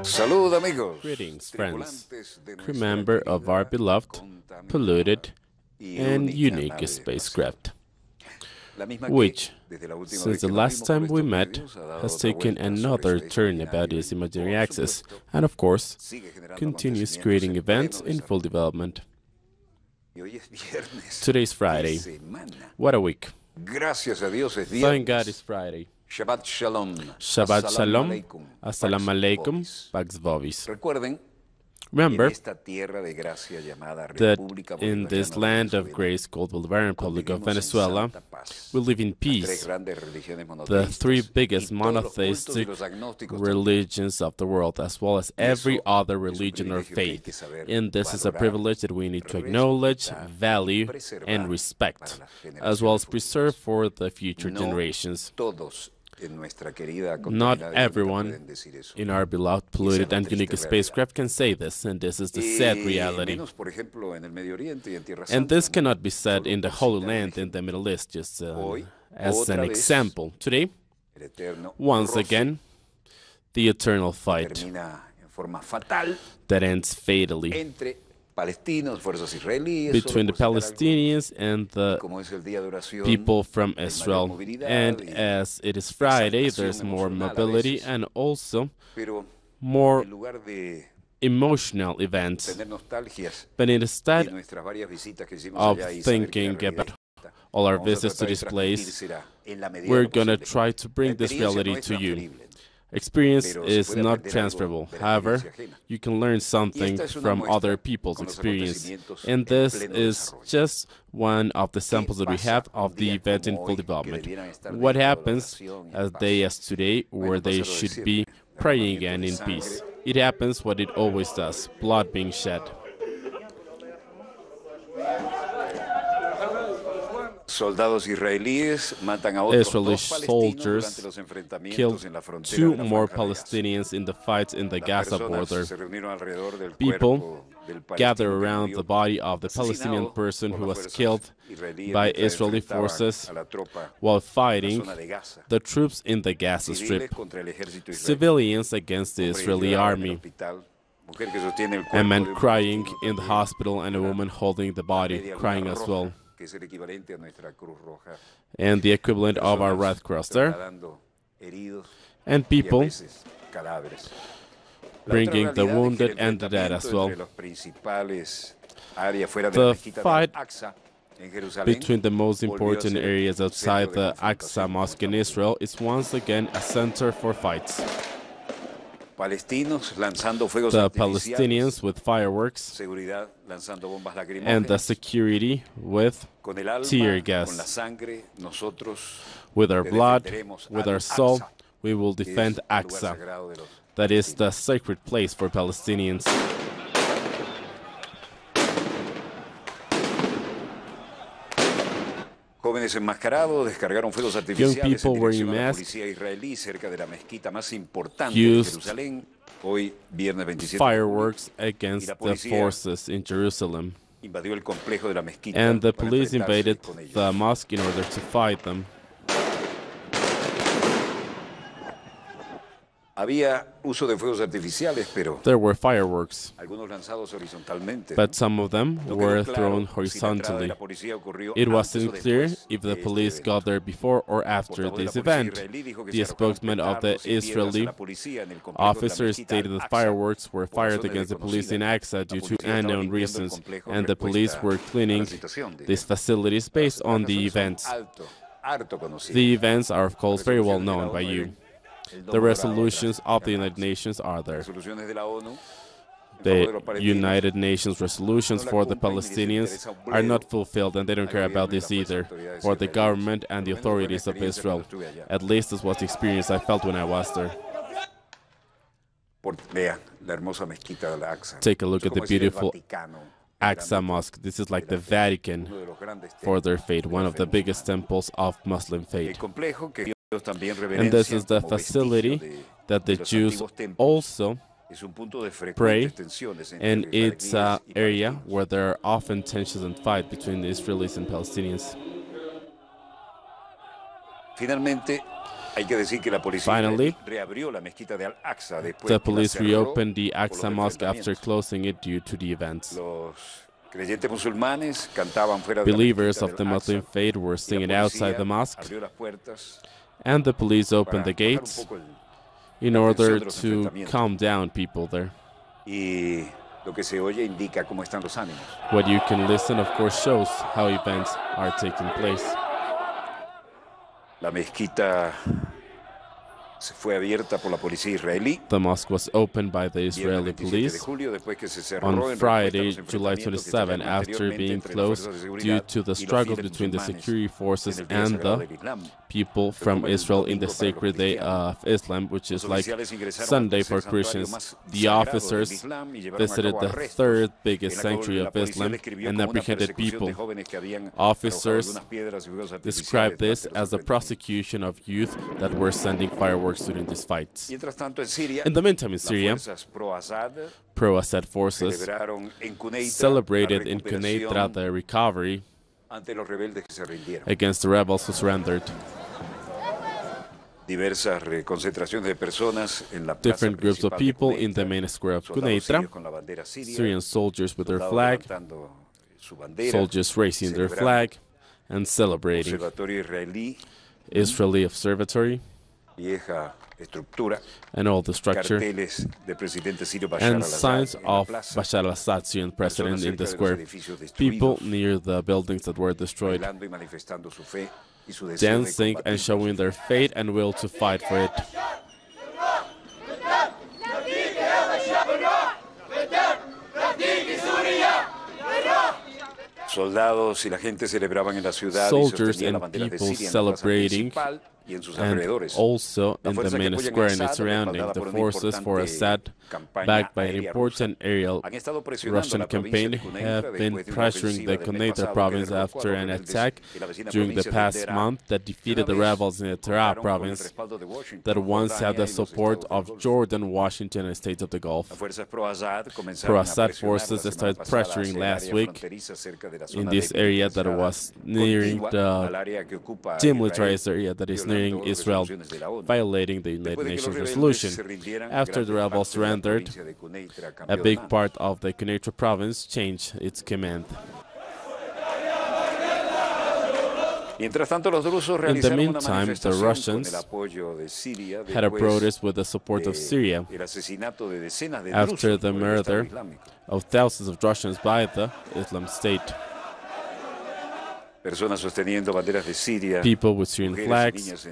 Salud, amigos. Greetings, friends. Crew member of our beloved, polluted, and unique spacecraft, which, since the last time we met, has taken another turn about its imaginary axis, and of course, continues creating events in full development. Today's Friday. What a week. Thank God it's Friday. Shabbat Shalom. Shabbat Shalom. Assalamu alaikum. Pax Vobis. Remember that in this land of grace called Bolivarian Republic of Venezuela, we live in peace. The three biggest monotheistic religions of the world, as well as every other religion or faith. And this is a privilege that we need to acknowledge, value, and respect, as well as preserve for the future generations. Not everyone in our beloved, polluted, and unique spacecraft can say this, and this is the sad reality. And this cannot be said in the Holy Land in the Middle East, just as an example. Today, once again, the eternal fight that ends fatally between the Palestinians and the people from Israel. And as it is Friday, there's more mobility and also more emotional events. But instead of thinking about all our visits to this place, we're going to try to bring this reality to you. Experience is not transferable. However, you can learn something from other people's experience. And this is just one of the samples that we have of the event in full development. What happens a day as today, where they should be praying again in peace? It happens what it always does, blood being shed. Israeli soldiers killed 2 more Palestinians in the fights in the Gaza border. People gather around the body of the Palestinian person who was killed by Israeli forces while fighting the troops in the Gaza Strip. Civilians against the Israeli army. A man crying in the hospital and a woman holding the body, crying as well. And the equivalent of our Red Cross there. And people bringing the wounded and the dead as well. The fight between the most important areas outside the Aqsa Mosque in Israel is once again a center for fights. The Palestinians with fireworks and the security with tear gas. With our blood, with our soul, we will defend Aqsa. That is the sacred place for Palestinians. Young people wearing masks used fireworks against the forces in Jerusalem. And the police invaded the mosque in order to fight them. There were fireworks, but some of them were thrown horizontally. It wasn't clear if the police got there before or after this event. The spokesman of the Israeli officer stated that fireworks were fired against the police in Aqsa due to unknown reasons, and the police were cleaning these facilities based on the events. The events are, of course, very well known by you. The resolutions of the United Nations are there. The United Nations resolutions for the Palestinians are not fulfilled, and they don't care about this either, for the government and the authorities of Israel. At least this was the experience I felt when I was there. Take a look at the beautiful Aqsa Mosque. This is like the Vatican for their faith, one of the biggest temples of Muslim faith. And this is the facility that the Jews also pray, and it's an area where there are often tensions and fight between the Israelis and Palestinians. Finally, the police reopened the Aqsa Mosque after closing it due to the events. Believers of the Muslim faith were singing outside the mosque, and the police opened the gates in order to calm down people there. What you can listen, of course, shows how events are taking place. The mosque was opened by the Israeli police on Friday, July 27, after being closed due to the struggle between the security forces and the people from Israel in the sacred day of Islam, which is like Sunday for Christians. The officers visited the third biggest sanctuary of Islam and apprehended people. Officers described this as a prosecution of youth that were sending fireworks during these fights. In the meantime, in Syria, pro-Assad forces celebrated in Quneitra the recovery against the rebels who surrendered. Different groups of people in the main square of Quneitra, Syrian soldiers with their flag, soldiers raising their flag and celebrating. Israeli observatory and all the structure and signs of Bashar al-Assad, Syrian president, in the square. People near the buildings that were destroyed, dancing and showing their faith and will to fight for it. Soldiers and people celebrating, and also in the main square and its surrounding, the forces for Assad, backed by an important aerial Russian campaign, have been pressuring the Quneitra province after an attack during the past month that defeated the rebels in the Terah province that once had the support of Jordan, Washington, and states of the Gulf. Pro-Assad forces started pressuring last week in this area that was nearing the demilitarized area that is nearing Israel, violating the United Nations resolution. After the rebels surrendered, a big part of the Quneitra province changed its command. In the meantime, the Russians had a protest with the support of Syria after the murder of thousands of Russians by the Islamic State. People with Syrian flags,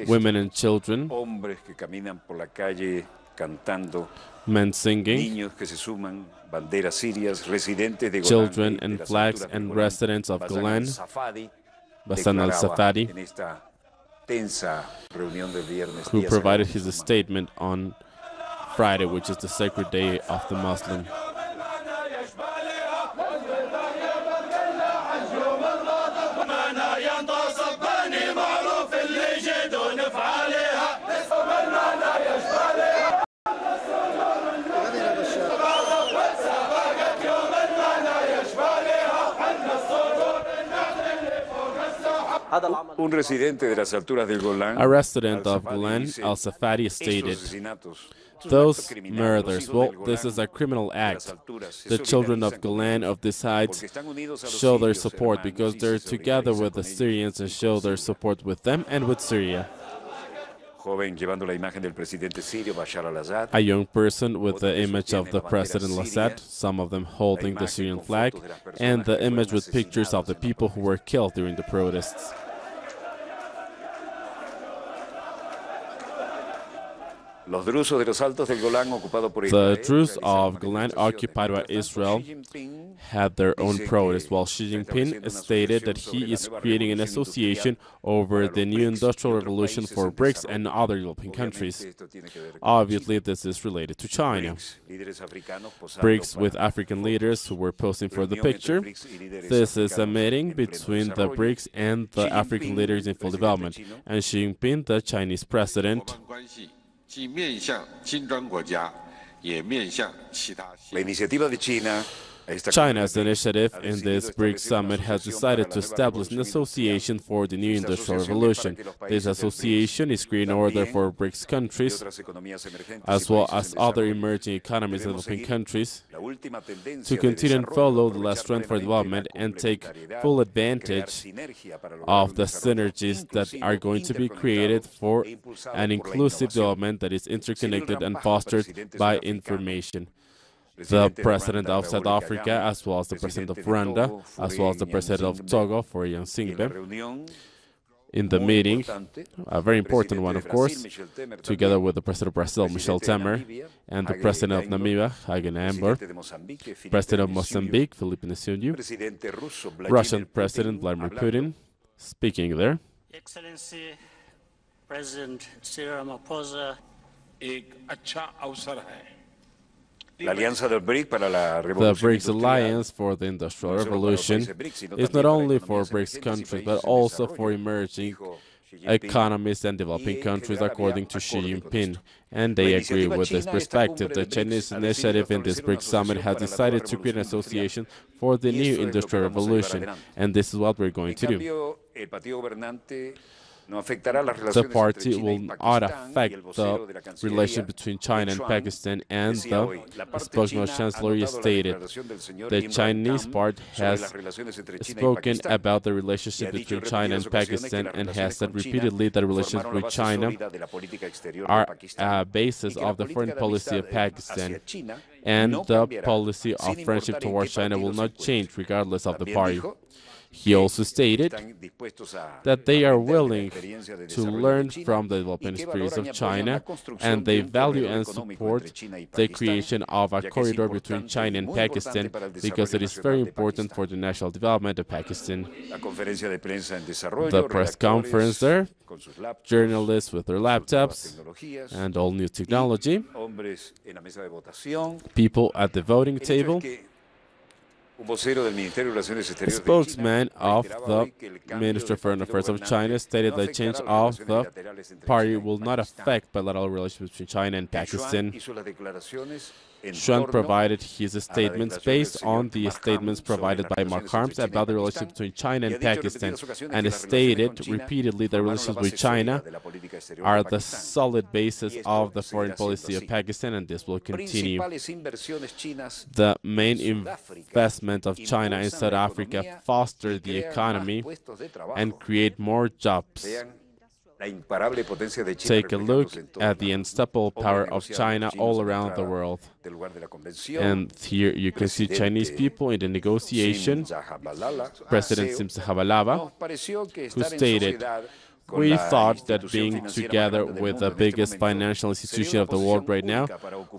women and children, men singing, children and flags, and residents of Golan, Basan al-Safadi, who provided his statement on Friday, which is the sacred day of the Muslim. A resident of Golan, al-Safadi, stated, "Those murders, well, this is a criminal act. The children of Golan of these heights show their support because they're together with the Syrians and show their support with them and with Syria." A young person with the image of the President Assad, some of them holding the Syrian flag, and the image with pictures of the people who were killed during the protests. The Druze of Golan, occupied by Israel, had their own protest, while Xi Jinping stated that he is creating an association over the new industrial revolution for BRICS and other European countries. Obviously, this is related to China. BRICS with African leaders who were posing for the picture. This is a meeting between the BRICS and the African leaders in full development, and Xi Jinping, the Chinese president. China's initiative in this BRICS summit has decided to establish an association for the new industrial revolution. This association is creating an order for BRICS countries, as well as other emerging economies and developing countries, to continue and follow the last trend for development and take full advantage of the synergies that are going to be created for an inclusive development that is interconnected and fostered by information. The President of South Africa, as well as the President of Rwanda, as well as the President of Togo for Ian Singbe, in the meeting, a very important one, of course, together with the President of Brazil, Michel Temer, and the President of Namibia, Hagen Amber, President of Mozambique, Filipe Nyusi, Russian President Vladimir Putin, speaking there. Excellency President Cyril Ramaphosa, The BRICS Alliance for the Industrial Revolution is not only for BRICS countries, but also for emerging economies and developing countries, according to Xi Jinping. And they agree with this perspective. The Chinese initiative in this BRICS summit has decided to create an association for the new industrial revolution. And this is what we're going to do. The party will not affect the relation between China and Pakistan, and the spokesman of Chancellor stated the Chinese part has spoken about the relationship between China and Pakistan and has said repeatedly that relations with China are a basis of the foreign policy of Pakistan, and the policy of friendship towards China will not change regardless of the party. He also stated that they are willing to learn from the development experience of China, and they value and support the creation of a corridor between China and Pakistan because it is very important for the national development of Pakistan. The press conference there, journalists with their laptops and all new technology, people at the voting table. The spokesman of the Ministry of Foreign Affairs of China stated the change of the party will not affect bilateral relations between China and Pakistan. Xuan provided his statements based on the statements provided by Mark Harms about the relationship between China and Pakistan, and stated repeatedly that relations with China are the solid basis of the foreign policy of Pakistan, and this will continue. The main investment of China in South Africa foster the economy and create more jobs. Take a look at the unstoppable power of China all around the world. And here you can see Chinese people in the negotiation. President Simsa Habalava, who stated, "We thought that being together with the biggest financial institution of the world right now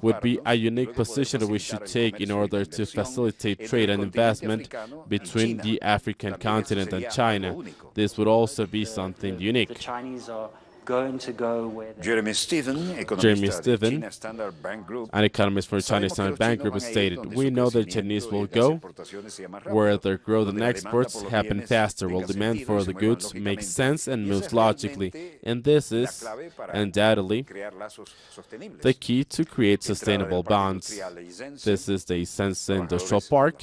would be a unique position that we should take in order to facilitate trade and investment between the African continent and China. This would also be something unique." Jeremy Stephen, an economist for China Standard Bank Group, stated, "We know that Chinese will go where their growth and exports happen faster, while demand for the goods makes sense and moves logically. And this is undoubtedly the key to create sustainable bonds." This is the Sense Industrial Park.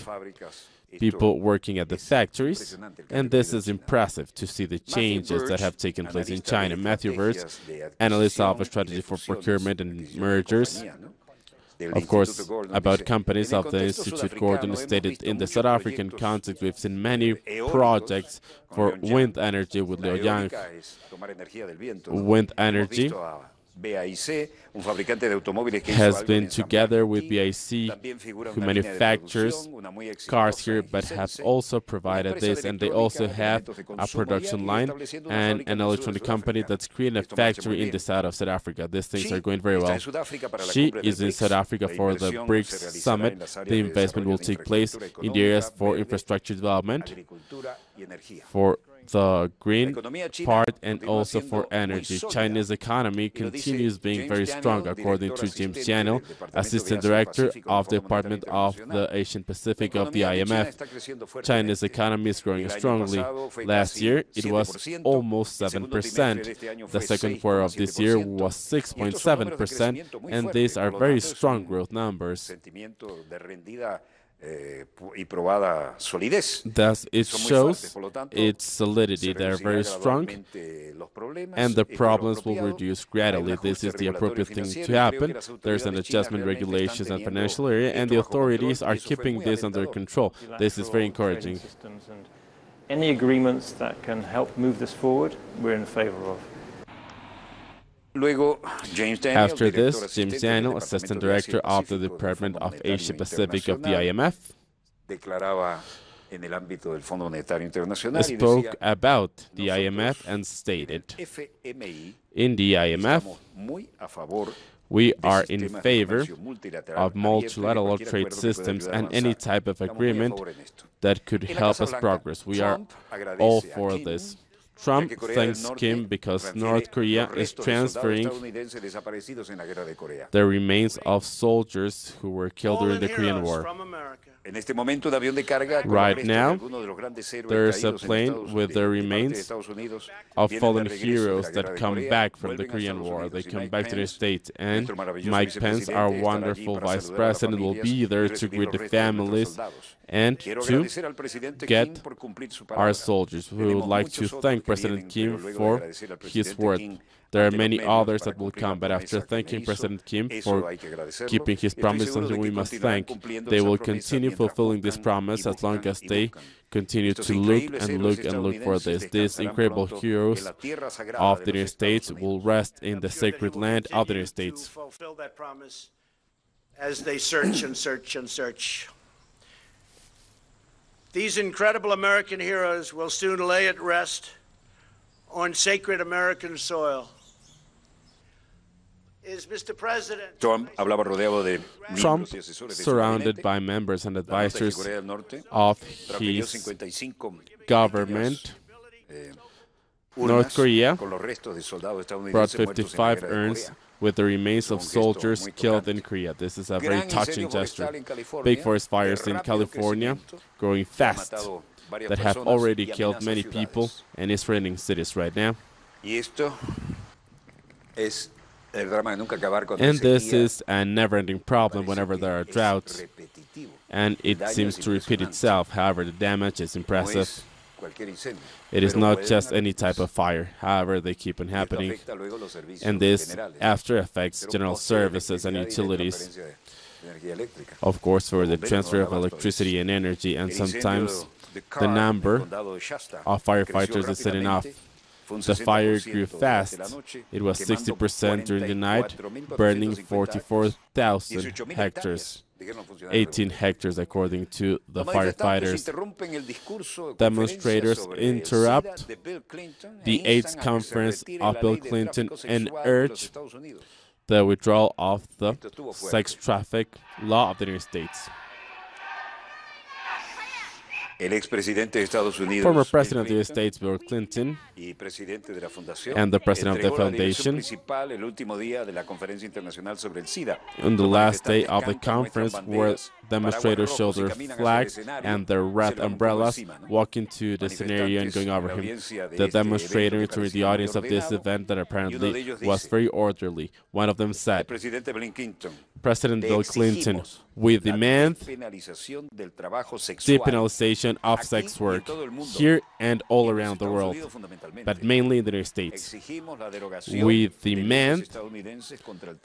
People working at the factories, and this is impressive to see the changes that have taken place in China. Matthew Wirtz, analyst of a strategy for procurement and mergers, of course, about companies of the Institute Gordon, stated, "In the South African context, we've seen many projects for wind energy with Liu Yang. Wind energy has been together with BIC, who manufactures cars here, but has also provided this, and they also have a production line and an electronic company that's creating a factory in the south of South Africa. These things are going very well." She is in South Africa for the BRICS summit. The investment will take place in the areas for infrastructure development, for the green part, and also for energy. China's economy continues being very strong, according to James Channel, Assistant Director of the Department of the Asian Pacific of the IMF. China's economy is growing strongly. Last year, it was almost 7%. The second quarter of this year was 6.7%, and these are very strong growth numbers. Thus, it shows its solidity. They are very strong, and the problems will reduce gradually. This is the appropriate thing to happen. There's an adjustment regulations and financial area, and the authorities are keeping this under control. This is very encouraging. Any agreements that can help move this forward, we're in favor of. After this, James Daniel, Assistant Director of the Department of Asia Pacific of the IMF, spoke about the IMF and stated, in the IMF, we are in favor of multilateral trade systems and any type of agreement that could help us progress. We are all for this. Trump thanks Kim because North Korea is transferring the remains of soldiers who were killed during the Korean War. Right now, there is a plane with the remains of fallen heroes that come back from the Korean War. They come back to the States, and Mike Pence, our wonderful vice president, will be there to greet the families and to get our soldiers. We would like to thank President Kim for his work. There are many others that will come, but after thanking President Kim for keeping his promise, something we must thank, they will continue fulfilling this promise as long as they continue to look and look and look for this. These incredible heroes of the United States will rest in the sacred land of the United States. Fulfill that promise as they search and search and search. These incredible American heroes will soon lay at rest on sacred American soil. Trump hablaba rodeado de Trump, surrounded by members and advisors of his government. North Korea brought 55 urns with the remains of soldiers killed in Korea. This is a very touching gesture. Big forest fires in California, growing fast, that have already killed many people and is threatening cities right now. And this is a never-ending problem whenever there are droughts, and it seems to repeat itself. However, the damage is impressive. It is not just any type of fire. However, they keep on happening, and this after affects general services and utilities, of course, for the transfer of electricity and energy, and sometimes the number of firefighters is not enough. The fire grew fast. It was 60% during the night, burning 44,000 hectares. 18 hectares according to the firefighters. Demonstrators interrupt the AIDS conference of Bill Clinton and urge the withdrawal of the sex traffic law of the United States. Former President of the United States, Bill Clinton, and the President of the Foundation, on the last day of the conference, where demonstrators showed their flags and their red umbrellas, walking to the scenario and going over him. The demonstrators during the audience of this event that apparently was very orderly. One of them said, President Bill Clinton, we demand depenalization of sex work here and all around the world, but mainly in the United States. We demand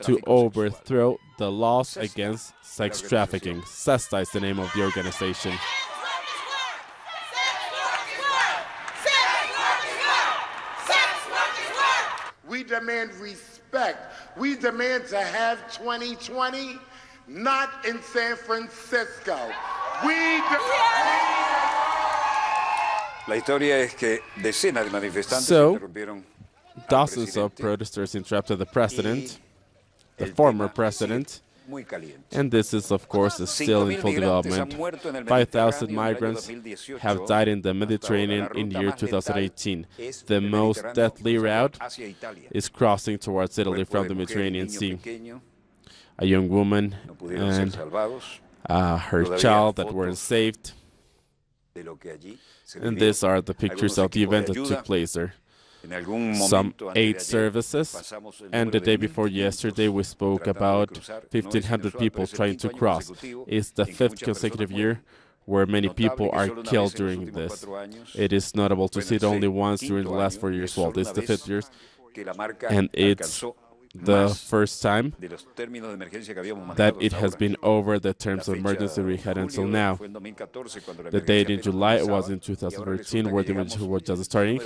to overthrow the laws against sex trafficking. SESTA is the name of the organization. We demand respect. We demand to have 2020 not in San Francisco. So, dozens of protesters interrupted the president, the former president, and this is, of course, still in full development. 5,000 migrants have died in the Mediterranean in the year 2018. The most deadly route is crossing towards Italy from the Mediterranean Sea. A young woman and her child that weren't saved. And these are the pictures of the event that took place there. some aid services, and the day before yesterday we spoke about 1,500 people trying to cross. It's the 5th consecutive year where many people are killed during this. It is notable to see it only once during the last 4 years. Well, this is the 5th year, and it's the first time that it has been over the terms of emergency we had until now. The date in July was in 2013, where the emergency was just starting,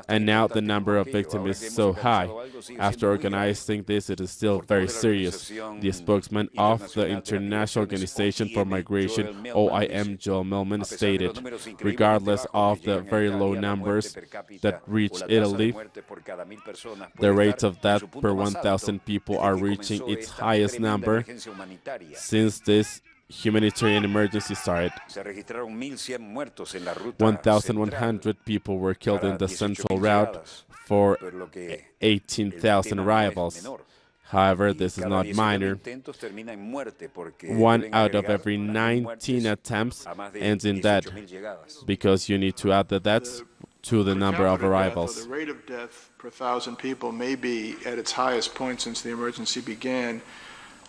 and now the number of victims is so high. After organizing this, it is still very serious. The spokesman of the International Organization for Migration, OIM, Joel Millman, stated, regardless of the very low numbers that reach Italy, the rate of death per 1,000 people are reaching its highest number since this humanitarian emergency started. 1,100 people were killed in the central route for 18,000 arrivals. However, this is not minor. 1 out of every 19 attempts ends in death, because you need to add the deaths to the number of arrivals. The rate of death per 1,000 people may be at its highest point since the emergency began.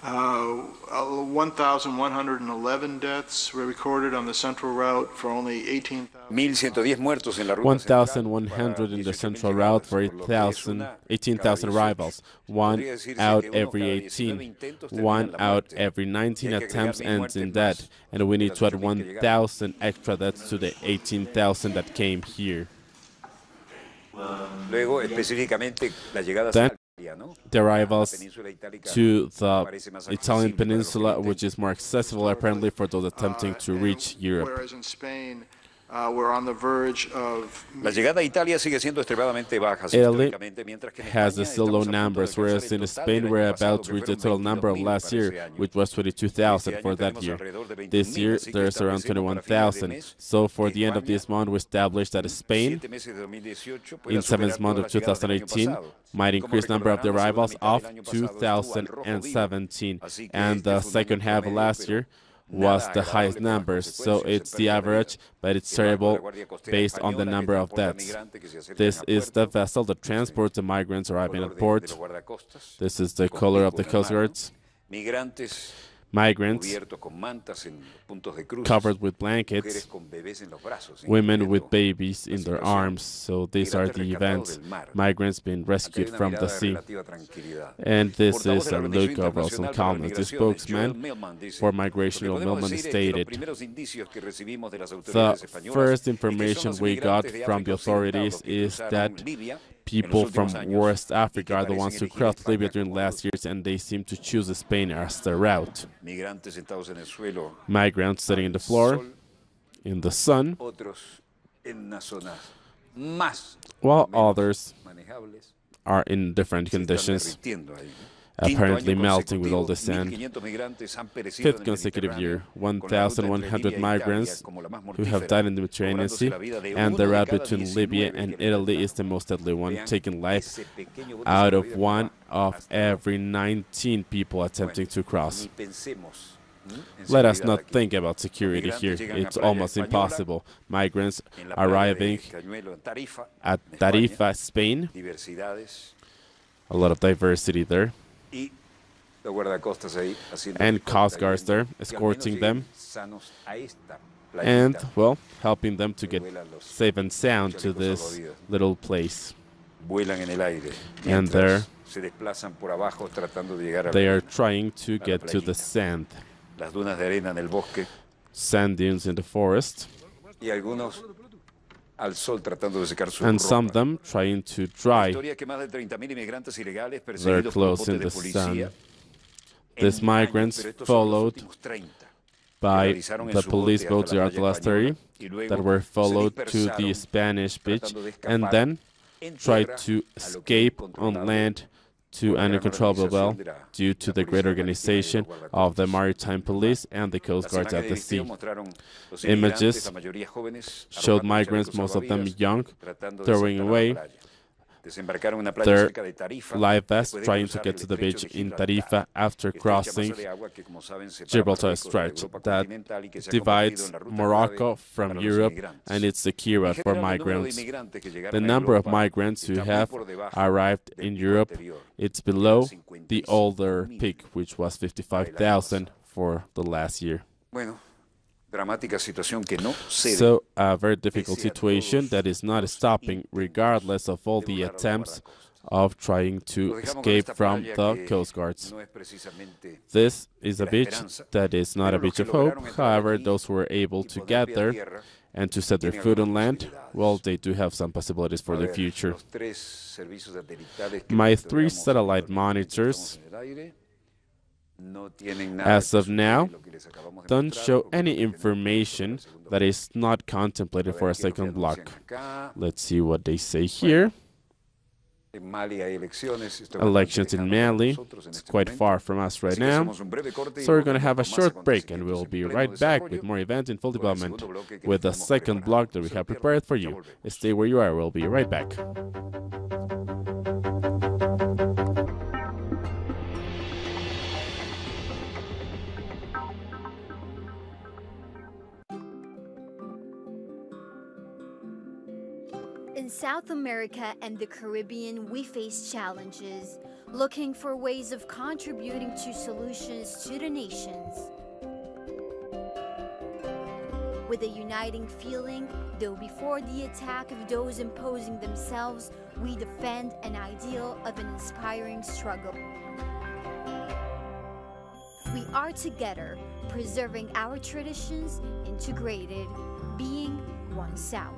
1,111 deaths were recorded on the central route for only 1,100 in the central route for 18,000 arrivals. 1 out every 18. 1 out every 19 attempts ends in death, and we need to add 1,000 extra deaths to the 18,000 that came here. Then, the arrivals to the Italian peninsula, which is more accessible apparently for those attempting to reach Europe. Whereas in Spain, we're on the verge of... Italy has still low numbers, whereas in Spain we're about to reach the total number of last year, which was 22,000 for that year. This year there's around 21,000. So for the end of this month we established that Spain, in 7th month of 2018, might increase number of the arrivals of 2017, and the second half of last year was the highest numbers, so it's the average, but it's terrible based on the number of deaths. This is the vessel that transports the migrants arriving at port. This is the color of the Coast Guards. Migrants covered with blankets, women with babies in their arms. So these are the events. Migrants being rescued from the sea. And this is a look of some calmness. The spokesman for Migration, Millman, stated, the first information we got from the authorities is that people from West Africa are the ones who crossed Libya during last years, and they seem to choose Spain as their route. Migrants sitting in the floor, in the sun, while others are in different conditions, apparently melting with all the sand. 5th consecutive year, 1,100 migrants who have died in the Mediterranean Sea, and the route between Libya and Italy is the most deadly one, taking life out of 1 of every 19 people attempting to cross. Let us not think about security here. It's almost impossible. Migrants arriving at Tarifa, Spain. A lot of diversity there. And Coast Guards there, escorting them. And, well, helping them to get safe and sound to this little place. And there, they are trying to get to the sand. Sand dunes in the forest. And some of them trying to dry their clothes in the sun. These migrants followed by the police boats, the last 30, that were followed to the Spanish beach, and then tried to escape on land to an uncontrollable well due to the great organization of the maritime police and the coast guards at the sea. Images showed migrants, most of them young, throwing away their life vests trying to get to the beach in Tarifa after crossing Gibraltar Strait that divides Morocco from Europe, and it's the key route for migrants. The number of migrants who have arrived in Europe, it's below the older peak, which was 55,000 for the last year. So a very difficult situation that is not stopping regardless of all the attempts of trying to escape from the Coast Guards. This is a beach that is not a beach of hope. However, those who were able to get there and to set their foot on land, well, they do have some possibilities for their future. My 3 satellite monitors, as of now, don't show any information that is not contemplated for a second block. Let's see what they say here. Elections in Mali, it's quite far from us right now, so we're going to have a short break and we'll be right back with more events in full development with the second block that we have prepared for you. Stay where you are, we'll be right back. In South America and the Caribbean, we face challenges, looking for ways of contributing to solutions to the nations. With a uniting feeling, though before the attack of those imposing themselves, we defend an ideal of an inspiring struggle. We are together, preserving our traditions, integrated, being one South.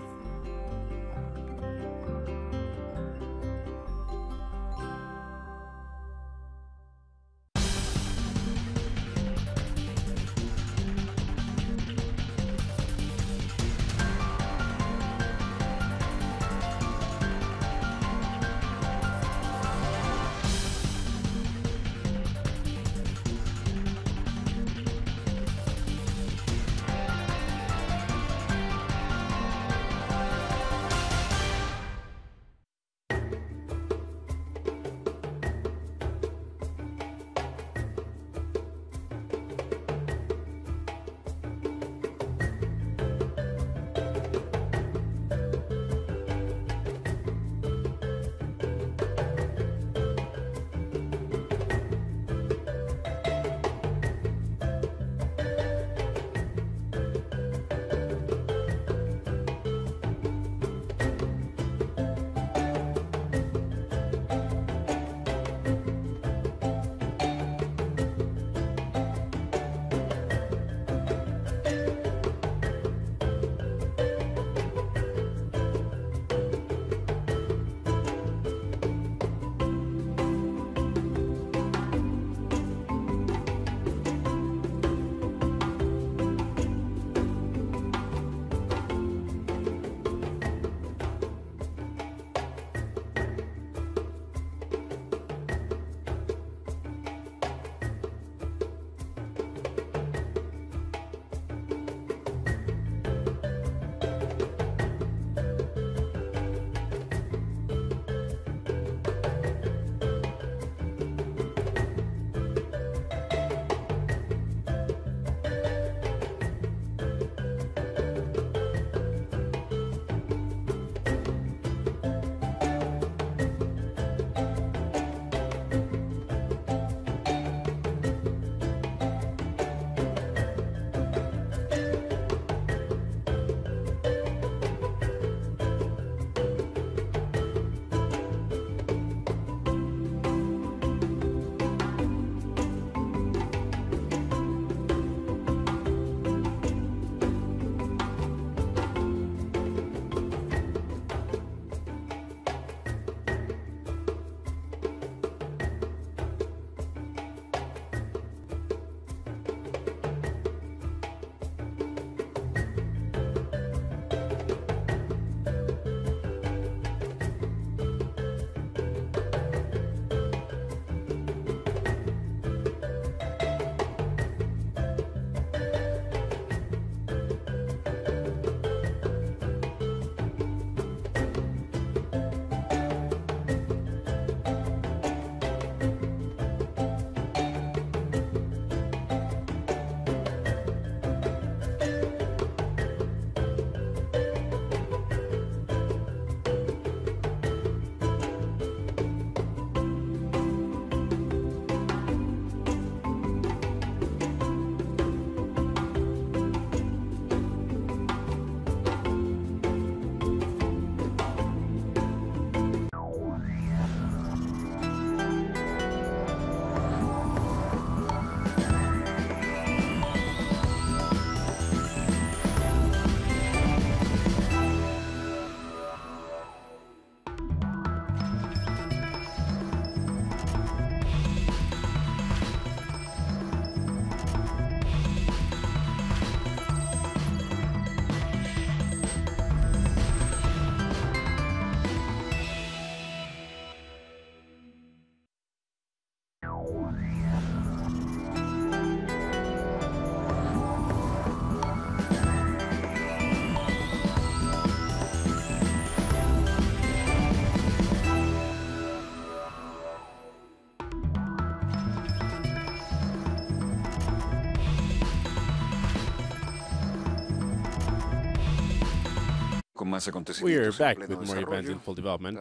We are back with more events in full development.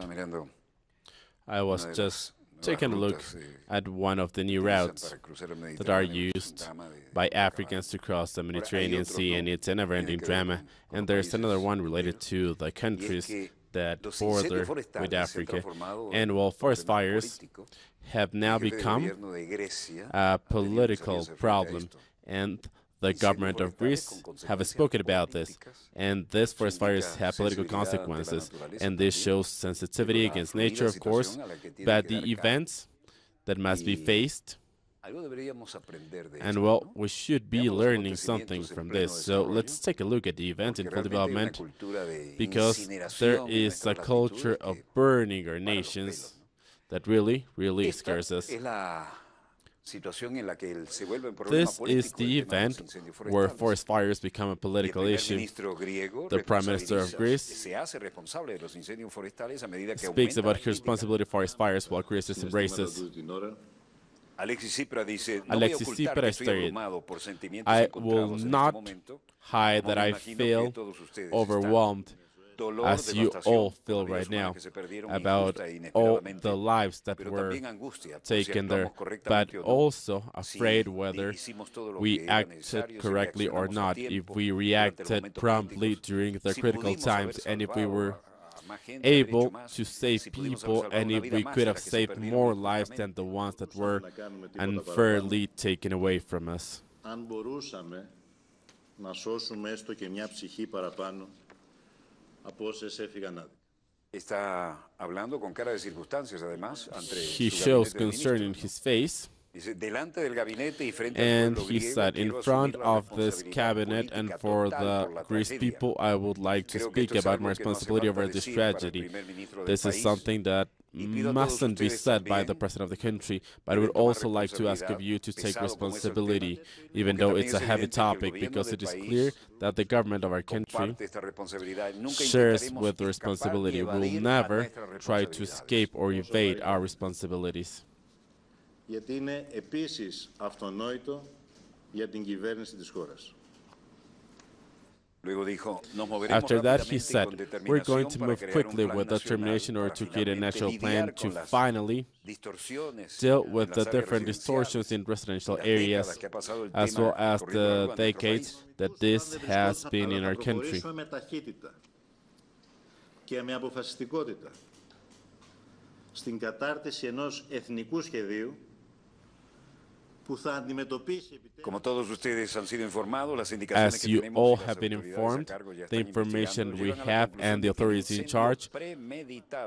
I was just taking a look at one of the new routes that are used by Africans to cross the Mediterranean Sea, and it's a never-ending drama. And there's another one related to the countries that border with Africa. And well, forest fires have now become a political problem, and the government of Greece have spoken about this, and these forest fires have political consequences, and this shows sensitivity against nature, of course, but the events that must be faced, and well, we should be learning something from this. So let's take a look at the event in full development, because there is a culture of burning our nations that really, really scares us. This is the event where forest fires become a political issue. The Prime Minister of Greece speaks about his responsibility for forest fires while Greece embraces. Alexis Tsipras stated, "I will not hide that I feel overwhelmed, as you all feel right now, about all the lives that were taken there, but also afraid whether we acted correctly or not, if we reacted promptly during the critical times, and if we were able to save people, and if we could have saved more lives than the ones that were unfairly taken away from us." He shows concern in his face, and he said, "In front of this cabinet and for the Greece people, I would like to speak about my responsibility over this tragedy. This is something that mustn't be said by the president of the country, but I would also like to ask of you to take responsibility, even though it's a heavy topic, because it is clear that the government of our country shares with the responsibility. We will never try to escape or evade our responsibilities." Γιατί είναι επίσης αυτονόητο για την κυβέρνηση της χώρας. After that, he said, "We're going to move quickly with determination in order to create a national plan to finally deal with the different distortions in residential areas, as well as the decades that this has been in our country." Και με αποφασιστικότητα στην κατάρτιση ενός εθνικού σχεδίου που θα αντιμετωπίσει. As you all have been informed, the information we have and the authorities in charge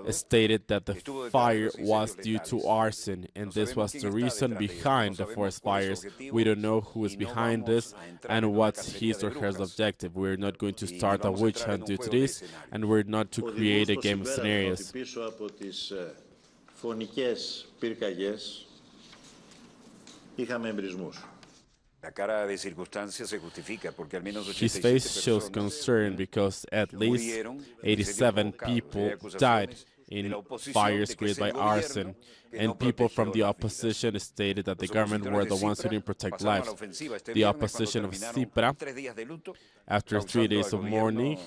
stated that the fire was due to arson, and this was the reason behind the forest fires. We don't know who is behind this and what's his or her objective. We're not going to start a witch hunt due to this, and we're not to create a game of scenarios. Φωνικές πυρκαγιές είχαμε εμπρισμούς. His face shows concern because at least 87 people died in fires created by arson, and people from the opposition stated that the government were the ones who didn't protect lives. The opposition of Tsipras, after 3 days of mourning,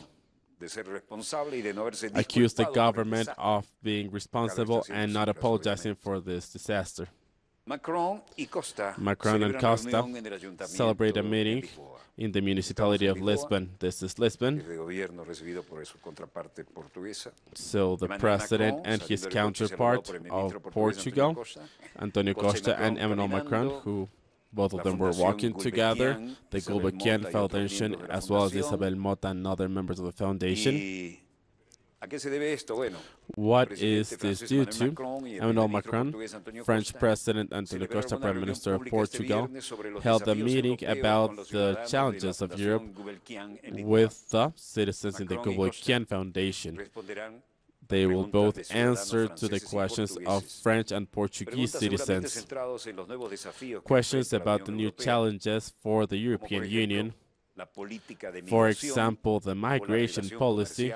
accused the government of being responsible and not apologizing for this disaster. Macron and Costa celebrate a meeting in the municipality of Lisbon. This is Lisbon. So the president and his counterpart of Portugal, Antonio Costa and Emmanuel Macron, who both of them were walking together, the Gulbenkian Foundation, as well as Isabel Mota and other members of the foundation. What is this due to? Emmanuel Macron, French President, Antonio Costa, Prime Minister of Portugal, held a meeting about the challenges of Europe with the citizens in the Gulbenkian Foundation. They will both answer to the questions of French and Portuguese citizens, questions about the new challenges for the European Union, for example, the migration policy,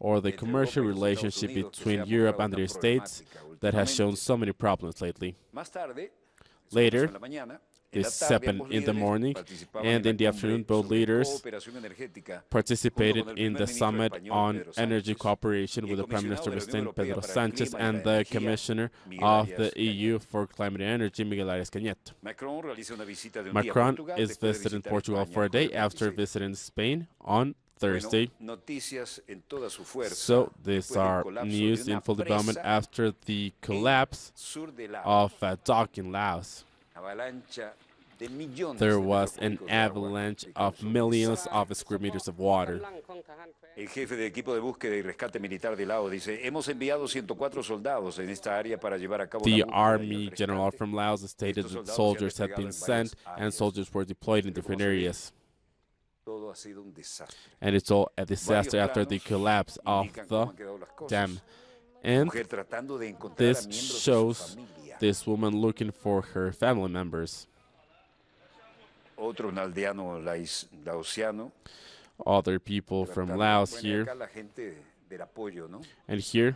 or the commercial relationship between Europe and the United States that has shown so many problems lately. Later, This happened in the morning, and in the afternoon, both leaders participated in the summit on energy cooperation with the Prime Minister of Spain, Pedro Sanchez, and the Commissioner of the EU for Climate and Energy, Miguel Arias Cañete. Macron is visiting Portugal for a day after visiting Spain on Thursday. So these are news in full development after the collapse of a dock in Laos. There was an avalanche of millions of square meters of water. El jefe de equipo de búsqueda y rescate militar de Laos dice, hemos enviado 104 soldados en esta área para llevar a cabo la The búsqueda. army general from Laos stated that soldiers had been sent and soldiers were deployed in different areas. And it's all a disaster after the collapse of the dam. And this shows this woman looking for her family members. Otro un aldeano laosiano. Other people from Laos here. And here,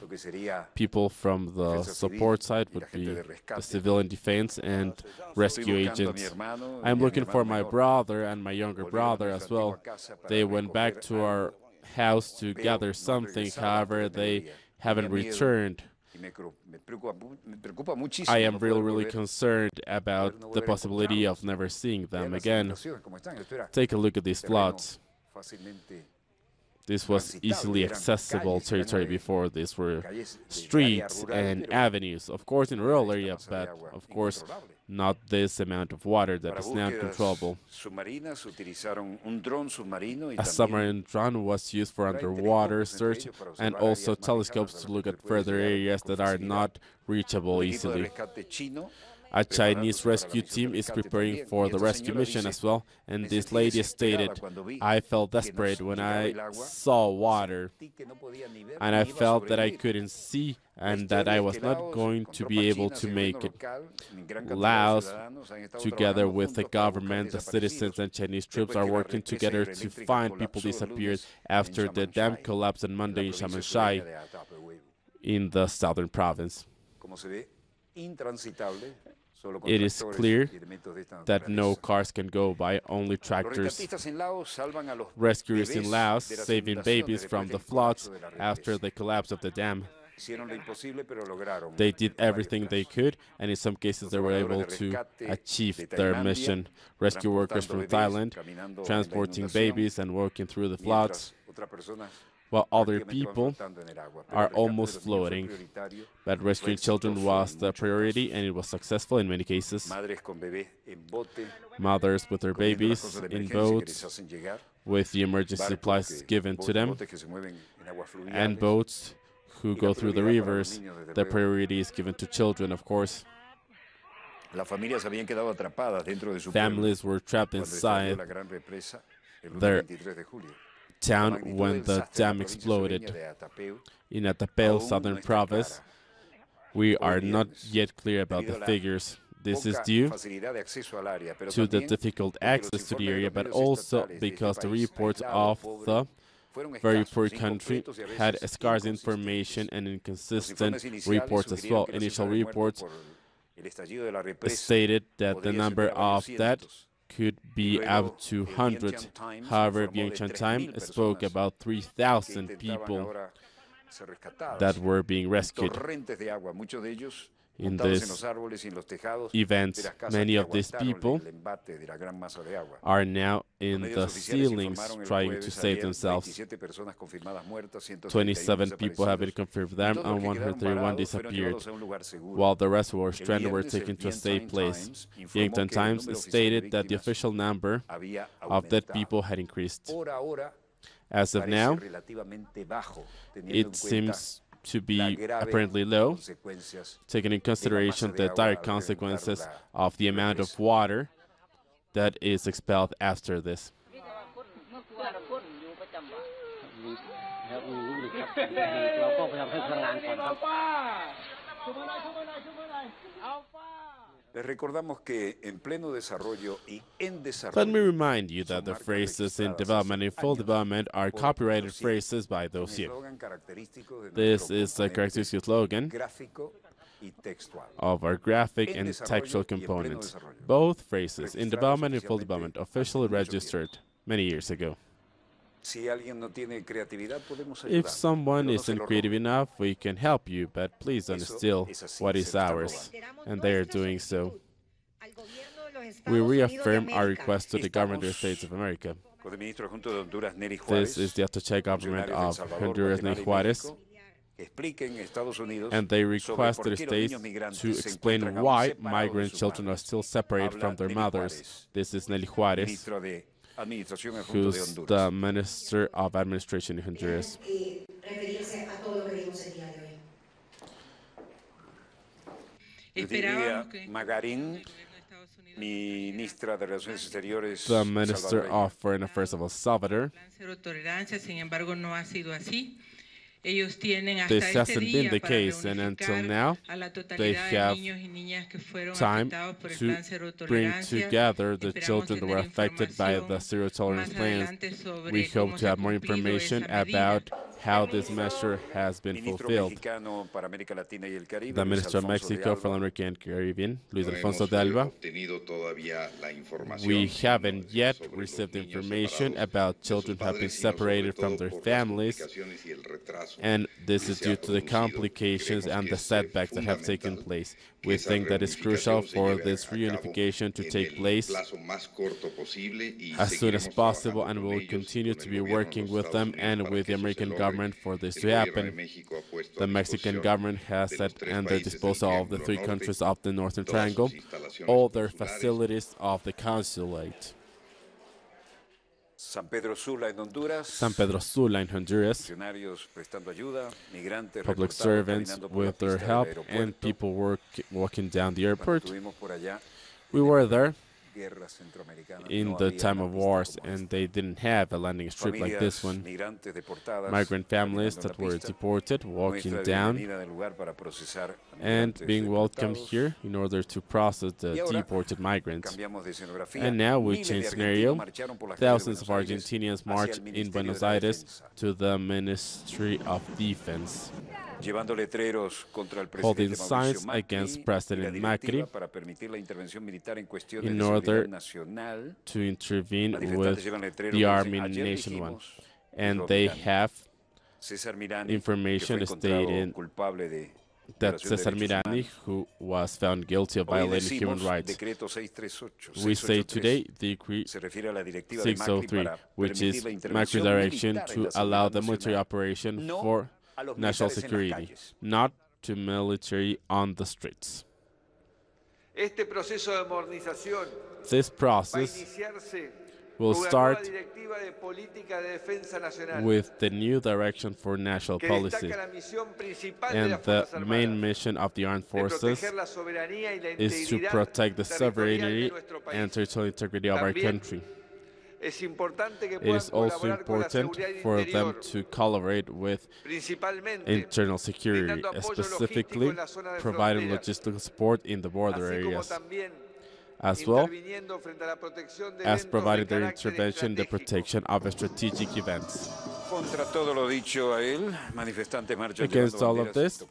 people from the support side would be the civilian defense and rescue agents. I'm looking for my brother and my younger brother as well. They went back to our house to gather something, however, they haven't returned. I am really concerned about the possibility of never seeing them again. Take a look at these floods. This was easily accessible territory before. These were streets and avenues, of course in rural areas, but of course not this amount of water that is now uncontrollable. A submarine drone was used for underwater search and also telescopes to look at further areas that are not reachable easily. A Chinese rescue team is preparing for the rescue mission as well, and this lady stated, I felt desperate when I saw water, and I felt that I couldn't see and that I was not going to be able to make it. Laos, together with the government, the citizens, and Chinese troops are working together to find people disappeared after the dam collapsed on Monday in Chamanshai, in the southern province. It is clear that no cars can go by, only tractors. Rescuers in Laos saving babies from the floods after the collapse of the dam. They did everything they could, and in some cases they were able to achieve their mission. Rescue workers from Thailand transporting babies and working through the floods, while other people are almost floating. But rescuing children was the priority, and it was successful in many cases. Mothers with their babies in boats, with the emergency supplies given to them, and boats who go through the rivers. The priority is given to children, of course. Families were trapped inside their town when the dam exploded in Atapel, southern province. We are not yet clear about the figures. This is due to the difficult access to the area, but also because the reports of the very poor country had scarce information and inconsistent reports as well. Initial reports stated that the number of that could be up to 100. However, Vientiane Time spoke about 3,000 people that were being rescued. In this event, many of these people are now in the ceilings trying to save themselves. 27 people have been confirmed them and 131 disappeared, while the rest who were stranded were taken to a safe place. The Vientiane Times stated that the official number of dead people had increased. As of now, it seems to be apparently low, taking in consideration the direct consequences of the amount of water that is expelled after this. Les recordamos que en pleno desarrollo y en desarrollo. Let me remind you that the phrases in development and full development are copyrighted phrases by Dossier. This is a characteristic slogan of our graphic and textual components. Both phrases, in development and full development, officially registered many years ago. If someone isn't creative enough, we can help you, but please don't steal what is ours. And they are doing so. We reaffirm our request to the government of the States of America. This is the Atoche government of Honduras, Nelly Juarez, and they request the states to explain why migrant children are still separated from their mothers. This is Nelly Juarez, who's the Minister of Administration in Honduras. The Minister of Foreign Affairs of El Salvador. This hasn't been the case, and until now, they have time to bring together the children that were affected by the zero tolerance plans. We hope to have more information about how this measure has been fulfilled. The Minister of Mexico for Latin and Caribbean, Luis Alfonso de Alba. We haven't yet received information about children who have been separated from their families, and this is due to the complications and the setbacks that have taken place. We think that it's crucial for this reunification to take place as soon as possible, and we'll continue to be working with them and with the American government for this to happen. The Mexican government has set at their disposal of the three countries of the Northern Triangle all their facilities of the consulate. San Pedro Sula in Honduras, public servants with their help, and people walking down the airport. We were there in the time of wars, and they didn't have a landing strip like this one. Migrant families that were deported walking down and being welcomed here in order to process the deported migrants. And now we change scenario. Thousands of Argentinians marched in Buenos Aires to the Ministry of Defense, holding signs against President Macri in order to intervene with the army nationwide. And they have information stating that Cesar Mirani, who was found guilty of violating human rights. We say today Decree 603, which is Macri's direction to allow the military operation for national security, not to military on the streets. This process will start with the new direction for national policy. And the main mission of the armed forces is to protect the sovereignty and territorial integrity of our country. It is also important for them to collaborate with internal security, specifically providing logistical support in the border areas, as well as providing their intervention in the protection of strategic events. Against all of this,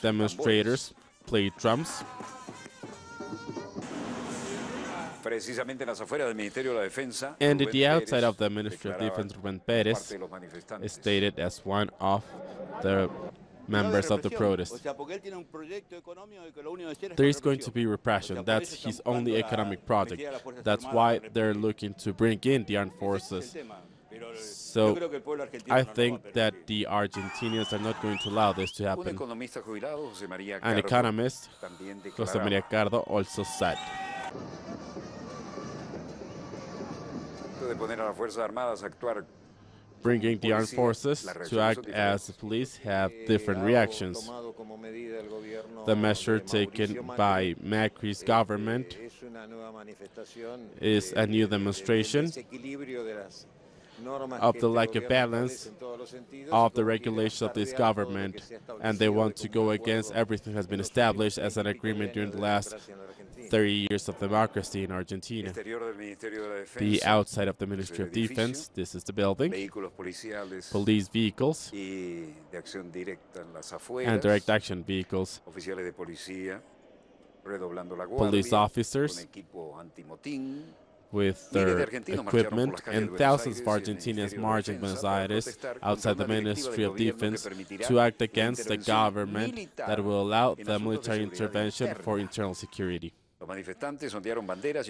demonstrators played drums. And at the outside of the Ministry of Defense, Rubén Pérez is stated as one of the members of the protest. There is going to be repression. That's his only economic project. That's why they're looking to bring in the armed forces. So I think that the Argentinians are not going to allow this to happen. An economist, José María Cardo, also said, bringing the armed forces to act as police have different reactions. The measure taken by Macri's government is a new demonstration of the lack of balance of the regulations of this government, and they want to go against everything that has been established as an agreement during the last 30 years of democracy in Argentina. The outside of the Ministry of Defense, this is the building, police vehicles, and direct action vehicles, police officers with their equipment, and thousands of Argentinians march in Buenos Aires outside the Ministry of Defense to act against the government that will allow the military intervention for internal security.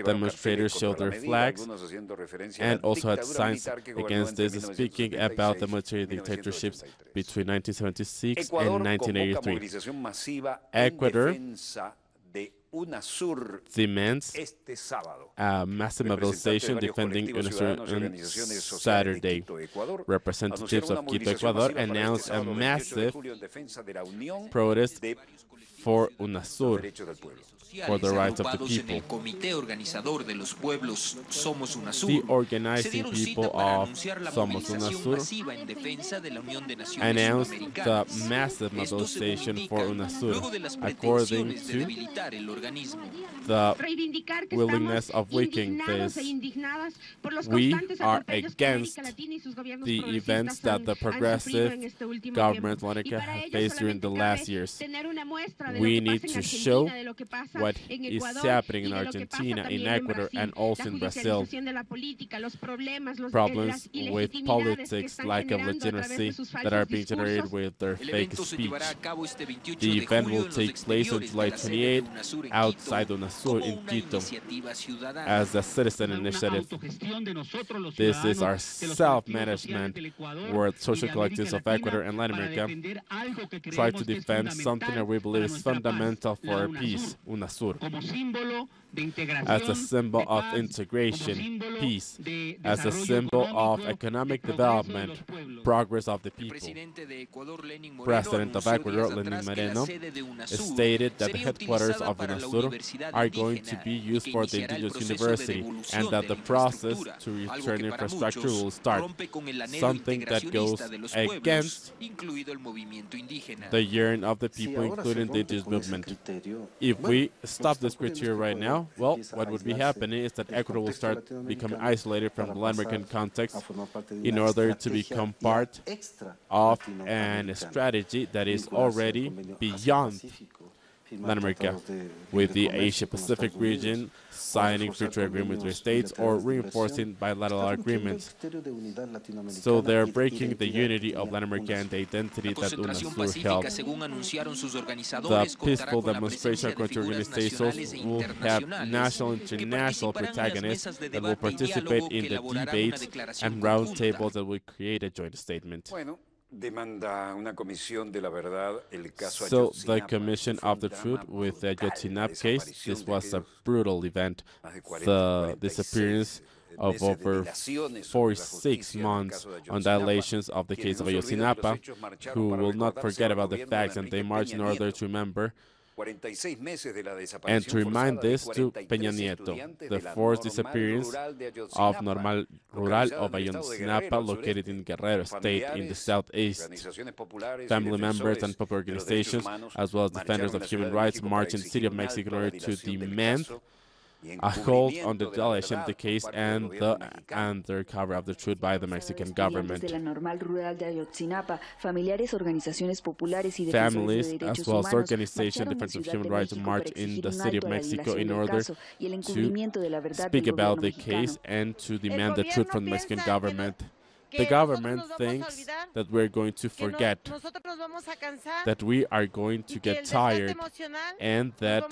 Demonstrators showed their flags and also had signs against this, speaking about the military dictatorships between 1976 and 1983. Ecuador demands a massive mobilization defending UNASUR on Saturday. Representatives of Quito, Ecuador announced a massive protest for UNASUR, for the rights of the people. The organizing people of Somos UNASUR announced the massive mobilization for UNASUR, according to the willingness of weakening this. We are against the events that the progressive government Monica have faced during the last years. We need to show what is happening in Argentina, in Ecuador, and also in Brazil. Problems with politics, lack of legitimacy that are being generated with their fake speech. The event will take place on July 28 outside UNASUR in Quito as a citizen initiative. This is our self-management where social collectives of Ecuador and Latin America try to defend something that we believe is fundamental for our peace, UNASUR, as a symbol of integration, peace, as a symbol of economic development, progress of the people. President of Ecuador, Lenin Moreno, stated that the headquarters of UNASUR are going to be used for the indigenous university and that the process to return infrastructure will start, something that goes against the yearning of the people, including the indigenous movement. If we stop this criteria right now, well, what would be happening is that Ecuador will start becoming isolated from the Latin American context in order to become part of a strategy that is already beyond Latin America, with the Asia-Pacific region signing free trade agreements with states or reinforcing bilateral agreements. So they're breaking the unity of Latin America and the identity that UNASUR held. The peaceful demonstration according to organizations will have national and international protagonists that will participate in the debates and roundtables that will create a joint statement. So the Commission of the Truth with the Ayotzinapa case, this was a brutal event. The disappearance of over 46 months on dilations of the case of Ayotzinapa, who will not forget about the facts, and they march in order to remember and to remind this to Peña Nieto, the forced disappearance of Normal Rural of Ayotzinapa, located in Guerrero State in the southeast. Family members and popular organizations, as well as defenders of human rights, marched in the city of Mexico in order to demand a hold on the dilation of the case and the undercover of the truth by the Mexican government. Families, as well as organizations defense of human rights, marched in the city of Mexico in order to speak about the case and to demand the truth from the Mexican government. The government thinks that we're going to forget, that we are going to get tired, and that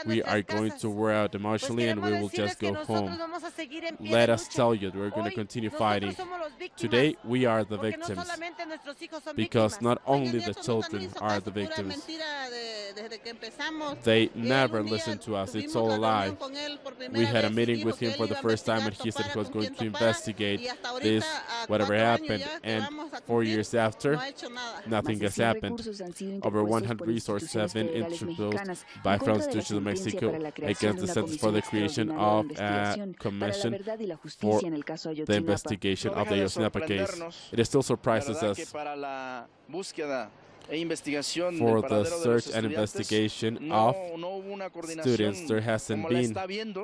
we are going to wear out emotionally and we will just go home. Let us tell you that we're going to continue fighting. Today, we are the victims, because not only the children are the victims. They never listen to us. It's all a lie. We had a meeting with him for the first time and he said he was going to investigate this, whatever never happened, and 4 years after, nothing has happened. Over 100 resources have been introduced by Federal Institution of Mexico against the Centers for the creation of a commission for the investigation of the Ayotzinapa case. It still surprises us. For the search and investigation of students, there hasn't been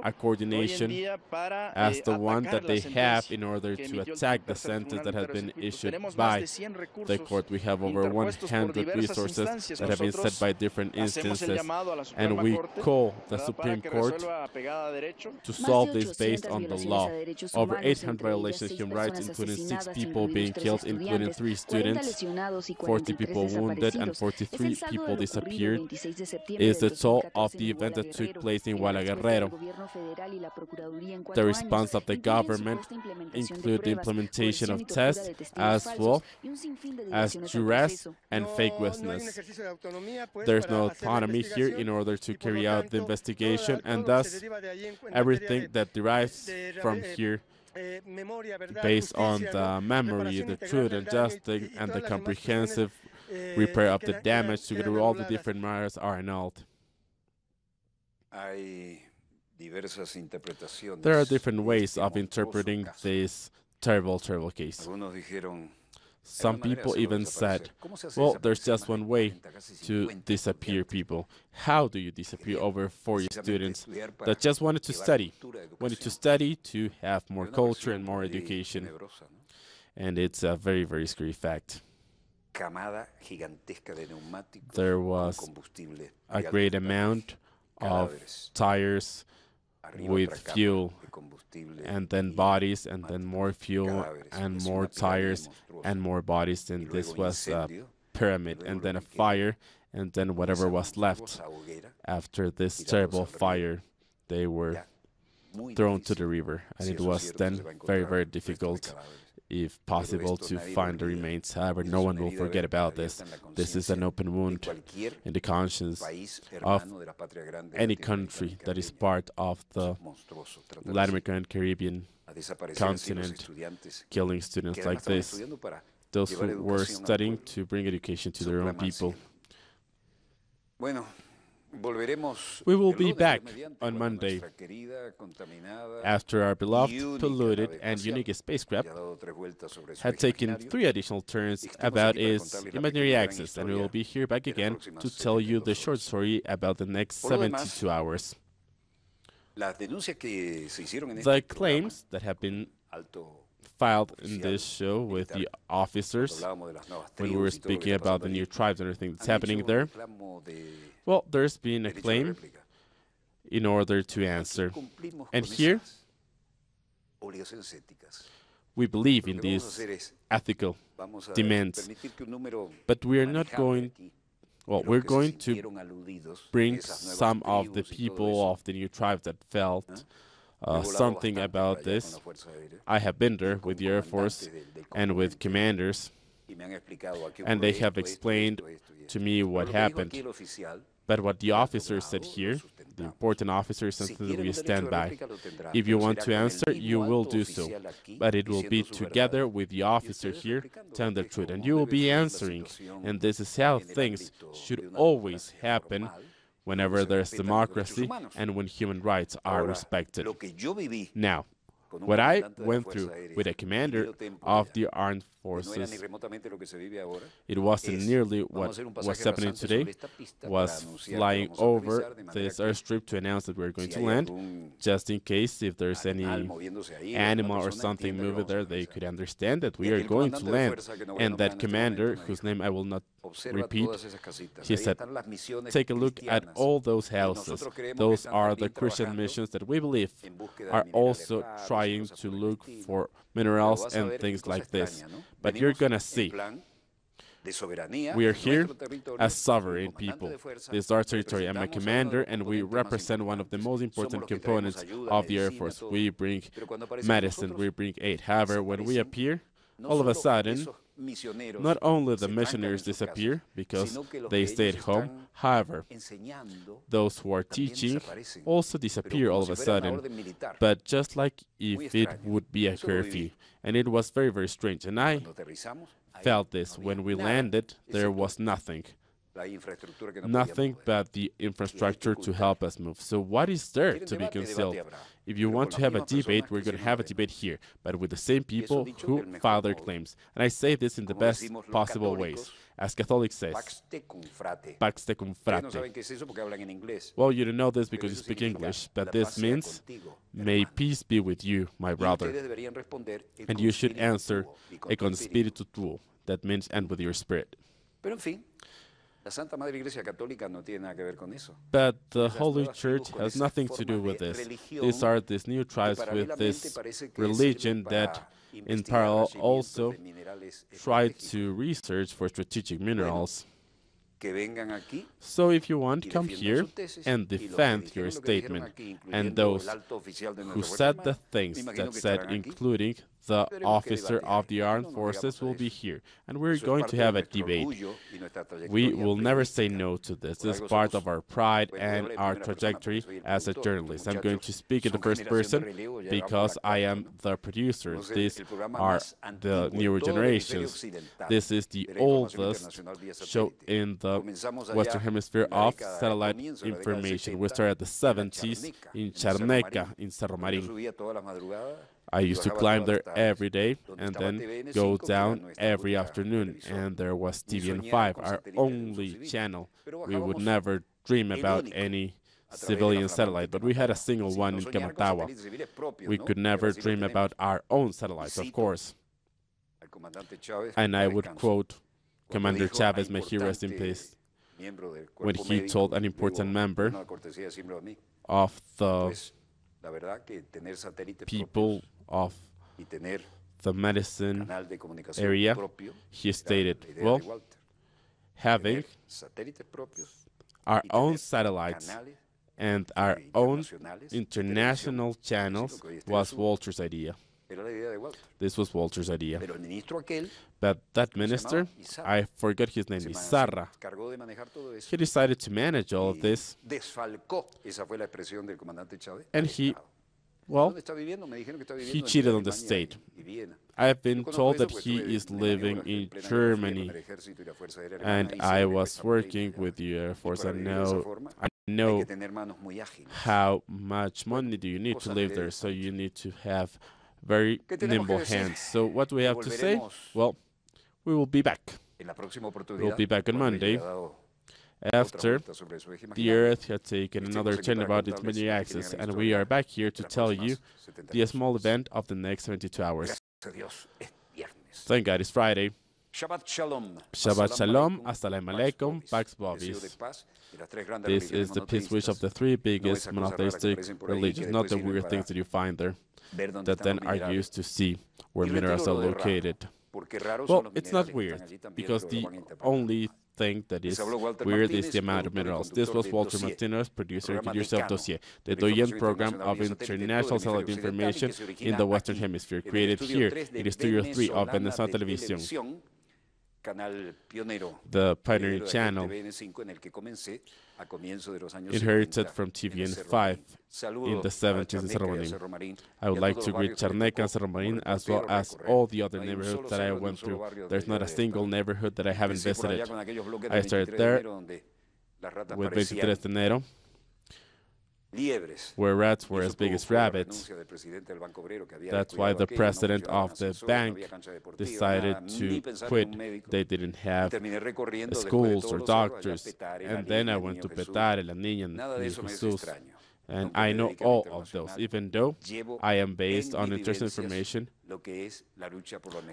a coordination as the one that they have in order to attack the sentence that has been issued by the court. We have over 100 resources that have been set by different instances, and we call the Supreme Court to solve this based on the law. Over 800 violations of human rights, including 6 people being killed, including 3 students, 40 people wounded, and 43 people disappeared, is the toll of the event that took place in Guadalajara. The response of the government include the implementation of tests as well as duress and fake witness. There's no autonomy here in order to carry out the investigation, and thus everything that derives from here based on the memory, the truth and justice, and the comprehensive repair of the damage together with all the different matters are annulled. There are different ways of interpreting this terrible, terrible case. Some people even said, well, there's just one way to disappear people. How do you disappear over 40 students that just wanted to study to have more culture and more education? And it's a very, very scary fact. There was a great amount of tires with fuel, and then bodies, and then more fuel, and more tires, and more bodies, and this was a pyramid, and then a fire, and then whatever was left after this terrible fire, they were thrown to the river, and it was then very, very difficult, if possible, to find the remains. However, no one will forget about this. This is an open wound in the conscience of any country that is part of the Latin American and Caribbean continent, killing students like this, those who were studying to bring education to their own people. We will be back on Monday after our beloved, polluted, and unique spacecraft had taken 3 additional turns about its imaginary axis, and we will be here back again to tell you the short story about the next 72 hours. The claims that have been filed in this show with the officers when we were speaking about the new tribes and everything that's happening there, well, there's been a claim in order to answer. And here, we believe in these ethical demands, but we are not going, well, we're going to bring some of the people of the new tribes that felt something about this. I have been there with the Air Force and with commanders, and they have explained to me what happened. But what the officer said here, the important officer, is something that we stand by. If you want to answer, you will do so. But it will be together with the officer here, telling the truth. And you will be answering. And this is how things should always happen whenever there's democracy and when human rights are respected. Now, what I went through with a commander of the armed forces, it wasn't nearly what was happening today, was flying over this airstrip to announce that we're going to land, just in case if there's any animal or something moving there, they could understand that we are going to land. And that commander, whose name I will not repeat, he said, take a look at all those houses. Those are the Christian missions that we believe are also trying to look for minerals and things like this. But you're going to see, we are here as sovereign people. This is our territory. I'm a commander, and we represent one of the most important components of the Air Force. We bring medicine, we bring aid. However, when we appear, all of a sudden, not only the missionaries disappear because they stayed home, however, those who are teaching also disappear all of a sudden, but just like if it would be a curfew. And it was very, very strange. And I felt this. When we landed, there was nothing. Nothing but the infrastructure to help us move. So what is there to be concealed? If you want to have a debate, we're going to have a debate here, but with the same people who file their claims. And I say this in the best possible ways. As Catholics say, pax cum frate. Well, you don't know this because you speak English, but this means, may peace be with you, my brother. And you should answer, e con spiritu tuo. That means, and with your spirit. But the Holy Church has nothing to do with this. These are these new tribes with this religion that, in parallel, also try to research for strategic minerals. So if you want, come here and defend your statement. And those who said the things that said, including the officer of the armed forces, will be here. And we're going to have a debate. We will never say no to this. This is part of our pride and our trajectory as a journalist. I'm going to speak in the first person because I am the producer. These are the newer generations. This is the oldest show in the Western Hemisphere of satellite information. We started at the 70s in Charneca, in Cerro Marin. I used to climb there every day and then go down every afternoon. And there was TVN5, our only channel. We would never dream about any civilian satellite, but we had a single one in Camatawa. We could never dream about our own satellites, of course. And I would quote Commander Chavez, may he rest in peace, when he told an important member of the people of the medicine area, he stated, well, having our own satellites and our own international channels was Walter's idea. This was Walter's idea. But that minister, I forgot his name, Izarra, he decided to manage all of this. And he, well, he cheated on the state. I've been told that he is living in Germany, and I was working with the Air Force. I know how much money do you need to live there, so you need to have very nimble hands. So what do we have to say? Well, we will be back. We'll be back on Monday after the Earth had taken another turn about its media axis, and we are back here to tell you the small event of the next 72 hours. Thank God it's Friday. Shabbat Shalom. Shabbat Shalom. Assalamu alaikum. Pax Bovis. This is the peace wish of the three biggest monotheistic religions, not the weird things that you find there that then are used to see where minerals are located. Well, it's not weird, because the only thing that is weird is the amount of minerals. This was Walter Martinez, producer of Yourself Dossier, the Doyen program of international satellite information in the Western Hemisphere, created here in Studio 3 of Venezuela Televisión, the pioneering channel inherited from TVN5 in the 70s in Cerro Marin. I would like to greet Charneca and Cerro Marin, as well as all the other neighborhoods that I went through. There's not a single neighborhood that I haven't visited. I started there with 23 de enero, where rats were as big as rabbits. That's why the president of the bank decided to quit. They didn't have schools or doctors. And then I went to Petare, La Niña, and Jesus. And I know all of those. Even though I am based on international information,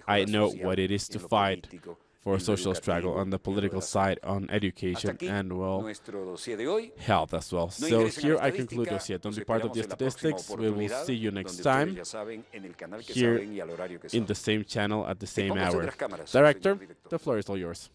I know what it is to fight for social struggle on the political side, on education, and, well, health as well. So here I conclude Dossier. Don't be part of the statistics. We will see you next time here in the same channel at the same hour. Director, the floor is all yours.